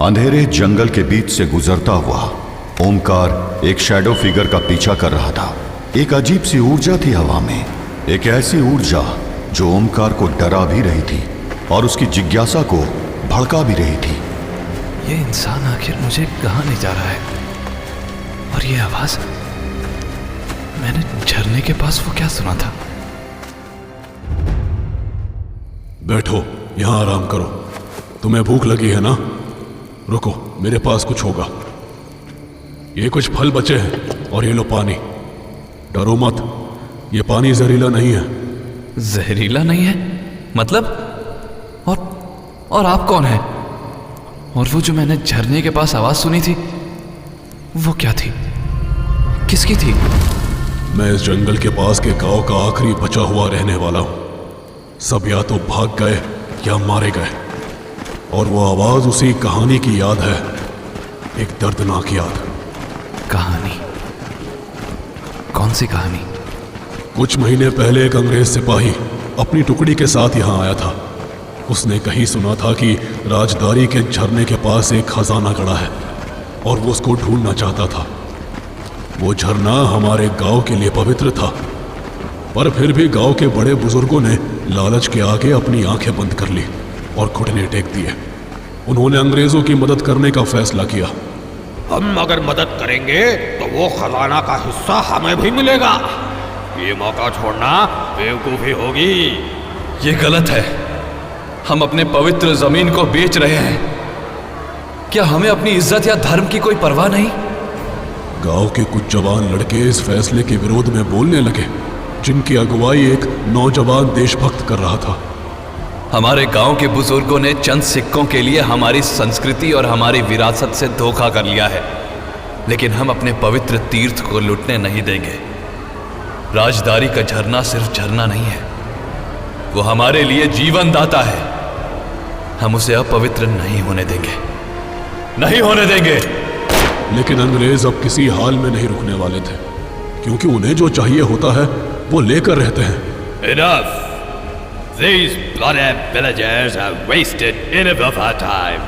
अंधेरे जंगल के बीच से गुजरता हुआ ओमकार एक शैडो फिगर का पीछा कर रहा था। एक अजीब सी ऊर्जा थी हवा में, एक ऐसी ऊर्जा जो ओमकार को डरा भी रही थी और उसकी जिज्ञासा को भड़का भी रही थी। ये इंसान आखिर मुझे कहाँ ले जा रहा है? और ये आवाज, मैंने झरने के पास वो क्या सुना था? बैठो, यहां आराम करो। तुम्हें भूख लगी है ना? रुको, मेरे पास कुछ होगा। ये कुछ फल बचे हैं और ये लो पानी। डरो मत, ये पानी जहरीला नहीं है। जहरीला नहीं है मतलब? और आप कौन हैं? और वो जो मैंने झरने के पास आवाज सुनी थी, वो क्या थी? किसकी थी? मैं इस जंगल के पास के गांव का आखिरी बचा हुआ रहने वाला हूं। सब या तो भाग गए या मारे गए, और वो आवाज उसी कहानी की याद है, एक दर्दनाक याद। कहानी? कौन सी कहानी? कुछ महीने पहले एक अंग्रेज सिपाही अपनी टुकड़ी के साथ यहां आया था। उसने कहीं सुना था कि राजदारी के झरने के पास एक खजाना गड़ा है और वो उसको ढूंढना चाहता था। वो झरना हमारे गांव के लिए पवित्र था, पर फिर भी गांव के बड़े बुजुर्गों ने लालच के आगे अपनी आंखें बंद कर ली और घुटने टेक दिए। उन्होंने अंग्रेजों की मदद करने का फैसला किया। हम अगर मदद करेंगे तो वो खजाना का हिस्सा हमें भी मिलेगा। ये मौका छोड़ना बेवकूफी होगी। ये गलत है। हम अपने पवित्र जमीन को बेच रहे हैं। क्या हमें अपनी इज्जत या धर्म की कोई परवाह नहीं? गांव के कुछ जवान लड़के इस फैसले के विरोध में बोलने लगे, जिनकी अगुवाई एक नौजवान देशभक्त कर रहा था। हमारे गांव के बुजुर्गों ने चंद सिक्कों के लिए हमारी संस्कृति और हमारी विरासत से धोखा कर लिया है, लेकिन हम अपने पवित्र तीर्थ को लुटने नहीं देंगे। राजदारी का झरना सिर्फ झरना नहीं है, वो हमारे लिए जीवन दाता है। हम उसे अपवित्र नहीं होने देंगे, नहीं होने देंगे। लेकिन अंग्रेज अब किसी हाल में नहीं रुकने वाले थे, क्योंकि उन्हें जो चाहिए होता है वो लेकर रहते हैं। Enough! These bloody villagers have wasted enough of our time.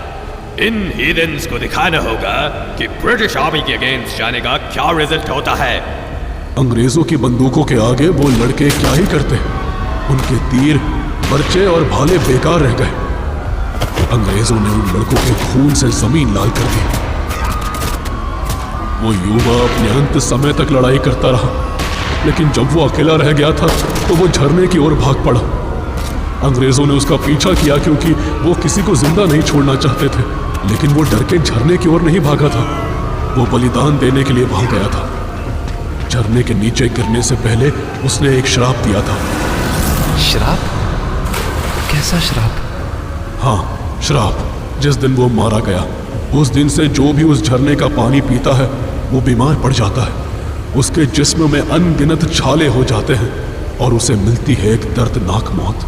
In heathens को दिखाना होगा कि ब्रिटिश आर्मी के अगेंस्ट जाने का क्या रिजल्ट होता है। अंग्रेजों की बंदूकों के आगे वो लड़के क्या ही करते। उनके तीर, पर्चे और भाले बेकार रह गए। अंग्रेजों ने उन लड़कों के खून से जमीन लाल कर दी। वो युवा अपने अंत समय तक लड़ाई करता रहा, लेकिन जब वो अकेला रह गया था तो वो झरने की ओर भाग पड़ा। अंग्रेजों ने उसका पीछा किया क्योंकि वो किसी को जिंदा नहीं छोड़ना चाहते थे, लेकिन वो डर के झरने की ओर नहीं भागा था। वो बलिदान देने के लिए भाग गया था। झरने के नीचे गिरने से पहले उसने एक श्राप दिया था। श्राप? कैसा श्राप? हाँ, श्राप। जिस दिन वो मारा गया, उस दिन से जो भी उस झरने का पानी पीता है वो बीमार पड़ जाता है। उसके जिस्म में अनगिनत छाले हो जाते हैं और उसे मिलती है एक दर्दनाक मौत।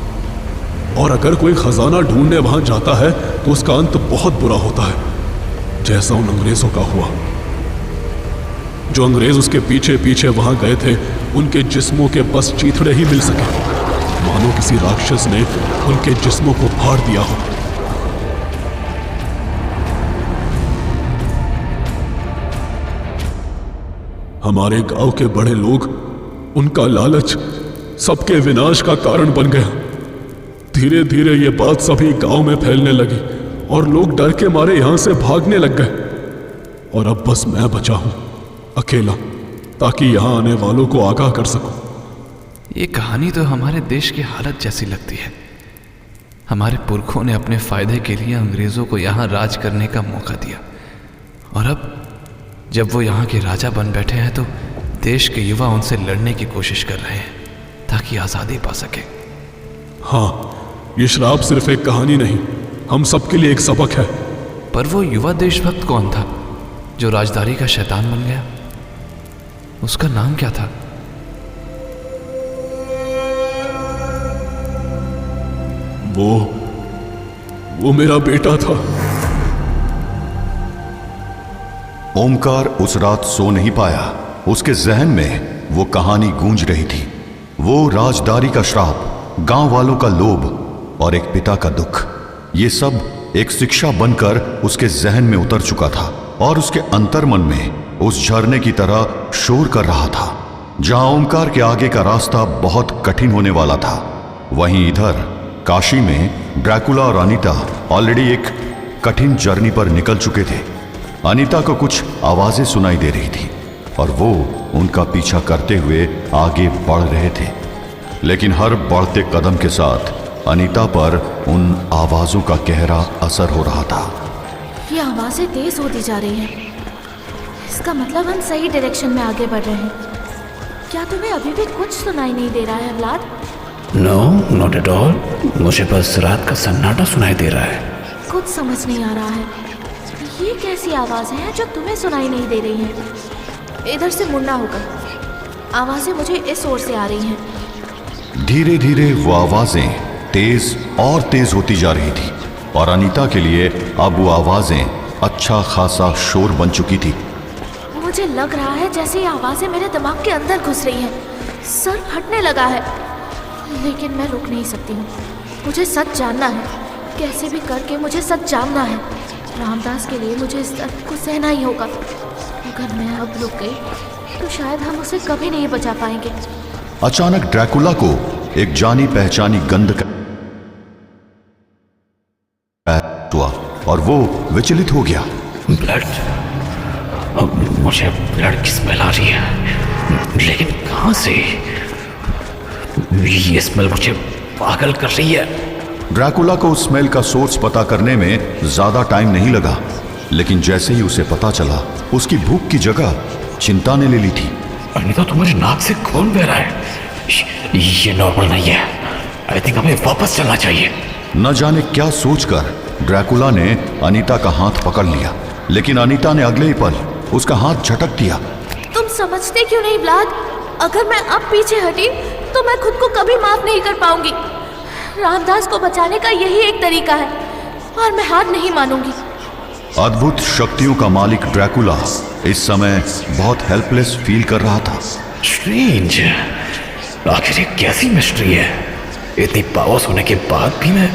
और अगर कोई खजाना ढूंढने वहां जाता है तो उसका अंत बहुत बुरा होता है, जैसा उन अंग्रेजों का हुआ। जो अंग्रेज उसके पीछे पीछे वहां गए थे, उनके जिस्मों के बस चीथड़े ही मिल सके, मानो किसी राक्षस ने उनके जिस्मों को फाड़ दिया हो। हमारे गांव के बड़े लोग, उनका लालच सबके विनाश का कारण बन गया। धीरे धीरे ये बात सभी गांव में फैलने लगी और लोग डर के मारे यहां से भागने लग गए। और अब बस मैं बचा हूं, अकेला, ताकि यहां आने वालों को आगाह कर सकूं। ये कहानी तो हमारे देश की हालत जैसी लगती है। हमारे पुरखों ने अपने फायदे के लिए अंग्रेजों को यहां राज करने का मौका दिया, और अब जब वो यहाँ के राजा बन बैठे हैं तो देश के युवा उनसे लड़ने की कोशिश कर रहे हैं ताकि आज़ादी पा सके। हाँ, ये श्राप सिर्फ एक कहानी नहीं, हम सबके लिए एक सबक है। पर वो युवा देशभक्त कौन था जो राजदारी का शैतान बन गया? उसका नाम क्या था? वो मेरा बेटा था। ओमकार उस रात सो नहीं पाया। उसके जहन में वो कहानी गूंज रही थी। वो राजदारी का श्राप, गांव वालों का लोभ और एक पिता का दुख, ये सब एक शिक्षा बनकर उसके जहन में उतर चुका था और उसके अंतर्मन में उस झरने की तरह शोर कर रहा था। जहां ओमकार के आगे का रास्ता बहुत कठिन होने वाला था, वहीं इधर काशी में ड्रैकुला और अनीता ऑलरेडी एक कठिन जर्नी पर निकल चुके थे। अनीता को कुछ आवाजें सुनाई दे रही थी और वो उनका पीछा करते हुए आगे बढ़ रहे थे, लेकिन हर बढ़ते कदम के साथ अनीता पर उन आवाजों का गहरा असर हो रहा था। ये आवाजें तेज होती जा रही हैं। इसका मतलब हम सही डायरेक्शन में आगे बढ़ रहे हैं। क्या तुम्हें अभी भी कुछ सुनाई नहीं दे रहा है Vlad? No, not at all. मुझे बस रात का सन्नाटा सुनाई दे रहा है। कुछ समझ नहीं आ रहा है। ये कैसी आवाजें हैं जो तुम्हें सुनाई नहीं दे रही हैं? इधर से मुड़ना होगा। आवाजें मुझे इस ओर से आ रही हैं। धीरे धीरे वो आवाजें तेज और तेज होती जा रही थी और अनीता के लिए अब वो आवाजें अच्छा खासा शोर बन चुकी थी। मुझे लग रहा है जैसे ये आवाजें मेरे दिमाग के अंदर घुस रही हैं। सर फटने लगा है, लेकिन मैं रुक नहीं सकती हूँ। मुझे सच जानना है, कैसे भी करके मुझे सच जानना है। रामदास के लिए मुझे इस दर्द को सहना ही होगा। अगर मैं अब रुक गई तो शायद हम उसे कभी नहीं बचा पाएंगे। अचानक ड्रैकुला को एक जानी पहचानी गंध का हुआ और वो विचलित हो गया। ब्लड, मुझे ब्लड की स्मेल आ रही है, लेकिन कहाँ से? ये स्मेल मुझे पागल कर रही है। ड्रैकुला को उस स्मेल का सोर्स पता करने में ज्यादा टाइम नहीं लगा, लेकिन जैसे ही उसे पता चला, उसकी भूख की जगह चिंता ने ले ली थी। अनीता, तुम्हारी नाक से खून बह रहा है। ये नॉर्मल नहीं है। आई थिंक हमें वापस चलना चाहिए। न जाने क्या सोचकर ड्रैकुला ने अनीता का हाथ पकड़ लिया, लेकिन अनीता ने अगले ही पल उसका हाथ झटक दिया। तुम समझते क्यों नहीं व्लाद? अगर मैं अब पीछे हटी तो मैं खुद को कभी माफ नहीं कर पाऊंगी। रामदास को बचाने का यही एक तरीका है और मैं हार नहीं मानूंगी। अद्भुत शक्तियों का मालिक ड्रैकुला इस समय बहुत हेल्पलेस फील कर रहा था। स्ट्रेंज, आखिर ये कैसी मिस्ट्री है? इतनी पावर्स होने के बाद भी मैं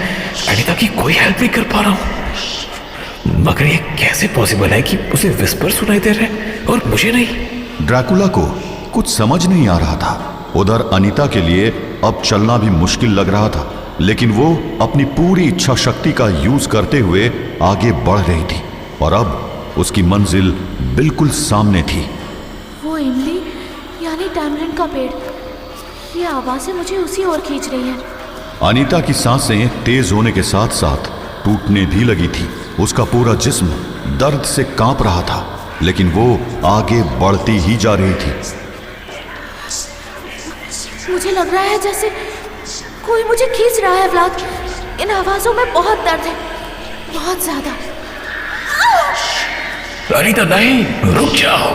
अनीता की कोई हेल्प नहीं कर पा रहा हूँ। मगर ये कैसे पॉसिबल है कि उसे विस्पर सुनाई दे रहे और मुझे नहीं? ड्रैकुला को कुछ समझ नहीं आ रहा था। उधर अनीता के लिए अब चलना भी मुश्किल लग रहा था, लेकिन वो अपनी पूरी इच्छा शक्ति का यूज करते हुए आगे बढ़ रही थी और अब उसकी मंजिल बिल्कुल सामने थी। वो इमली यानी टैमरिंड का पेड़, ये आवाजें मुझे उसी ओर खींच रही हैं। अनीता की सांसें तेज होने के साथ साथ टूटने भी लगी थी। उसका पूरा जिस्म दर्द से कांप रहा था, लेकिन वो आगे बढ़ती ही जा रही थी। मुझे लग रहा है जैसे कोई मुझे खींच रहा है व्लाद। इन आवाजों में बहुत दर्द है, बहुत ज्यादा। अनीता, नहीं, रुक जाओ।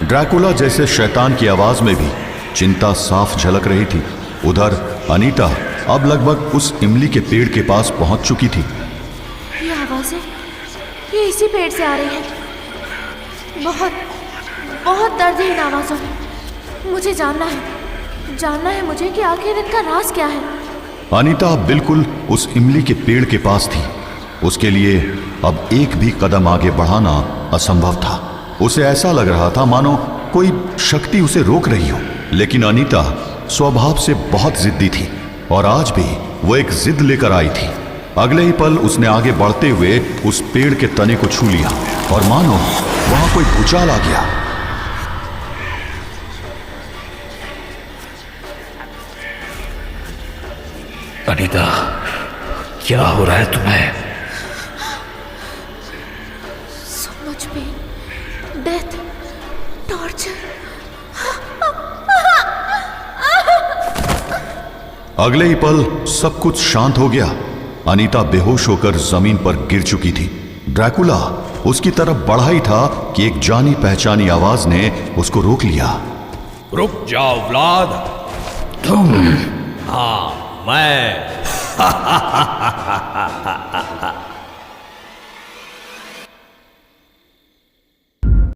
ड्रैकुला जैसे शैतान की आवाज में भी चिंता साफ झलक रही थी। उधर अनीता अब लगभग उस इमली के पेड़ के पास पहुंच चुकी थी। ये आवाजें ये इसी पेड़ से आ रही हैं। बहुत बहुत दर्द है इन आवाजों में। मुझे जानना है मुझे कि आखिर इनका राज क्या है। अनीता अब बिल्कुल उस इमली के पेड़ के पास थी। उसके लिए अब एक भी कदम आगे बढ़ाना असंभव था। उसे ऐसा लग रहा था मानो कोई शक्ति उसे रोक रही हो, लेकिन अनीता स्वभाव से बहुत जिद्दी थी और आज भी वो एक जिद लेकर आई थी। अगले ही पल उसने आगे बढ़ते हुए उस पेड़ के तने को छू लिया और मानो वहां कोई भूचाल आ गया। अनीता, क्या हो रहा है तुम्हें? So much pain, death, torture. अगले ही पल सब कुछ शांत हो गया। अनीता बेहोश होकर जमीन पर गिर चुकी थी। ड्रैकुला उसकी तरफ बढ़ा ही था कि एक जानी पहचानी आवाज ने उसको रोक लिया। रुक जाओ व्लाद। तुम? हाँ, मैं।